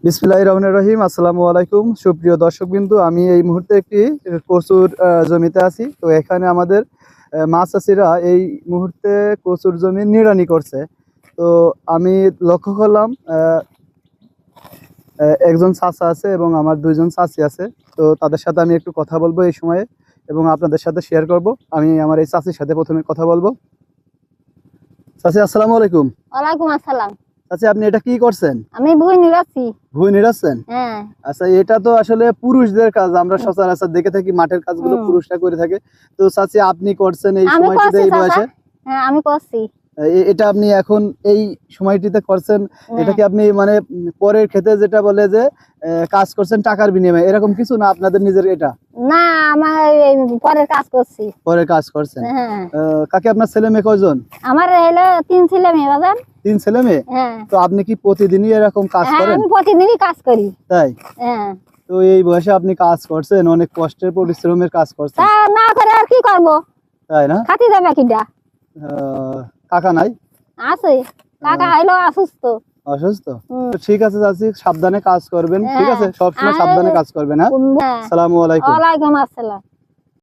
বিসমিল্লাহির রহমানির রহিম। আসসালামু আলাইকুম সুপ্রিয় দর্শকবৃন্দ, আমি এই মুহূর্তে একটি কচুর জমিতে আছি। তো এখানে আমাদের মাছ চাষিরা এই মুহূর্তে কচুর জমি নিড়ানি করছে। তো আমি লক্ষ্য করলাম একজন চাচা আছে এবং আমার দুইজন চাচি আছে। তো তাদের সাথে আমি একটু কথা বলবো এই সময়ে এবং আপনাদের সাথে শেয়ার করব। আমি আমার এই চাচির সাথে প্রথমে কথা বলবো। চাচি আসসালামু আলাইকুম। ওয়ালাইকুম আসসালাম। আচ্ছা, আপনি এটা কি করছেন? আমি ভুঁই নিড়াচ্ছি। ভুঁই নিড়াচ্ছেন? হ্যাঁ। আচ্ছা, এটা তো আসলে পুরুষদের কাজ। আমরা সচরাচর দেখে থাকি মাঠের কাজগুলো পুরুষরা করে থাকে। তো চাচি আপনি করছেন এই সময়টিতে, এই বয়সে? হ্যাঁ, আমি করছি। এটা আপনি এখন এই সময়টিতে করছেন, এটা কি আপনি মানে পরের ক্ষেতে যেটা বলে যে কাজ করছেন টাকার বিনিময়ে, এরকম কিছু না আপনাদের নিজের? এটা না, আমার এই পরের কাজ করছি। পরের কাজ করছেন? হ্যাঁ। কাকে আপনার ছেলে মেয়ে কয়জন? আমার হলো 3 ছেলে মেয়ে। বাজান 3 ছেলে মেয়ে? হ্যাঁ। তো আপনি কি প্রতিদিনই এরকম কাজ করেন? আমি প্রতিদিনই কাজ করি। তাই? হ্যাঁ। তো এই বয়সে আপনি কাজ করছেন, অনেক কষ্টের পরিশ্রমের কাজ করছেন। তা না করে আর কি করব? তাই না? খাতি দেবে কিডা? কাকা নাই? আছে, কাকা হলো অসুস্থ। অসুস্থ? তো ঠিক আছে চাচি, সাবধানে কাজ করবেন। ঠিক আছে, সবসময় সাবধানে কাজ করবেন। হ্যাঁ, আসসালামু আলাইকুম। ওয়ালাইকুম আসসালাম।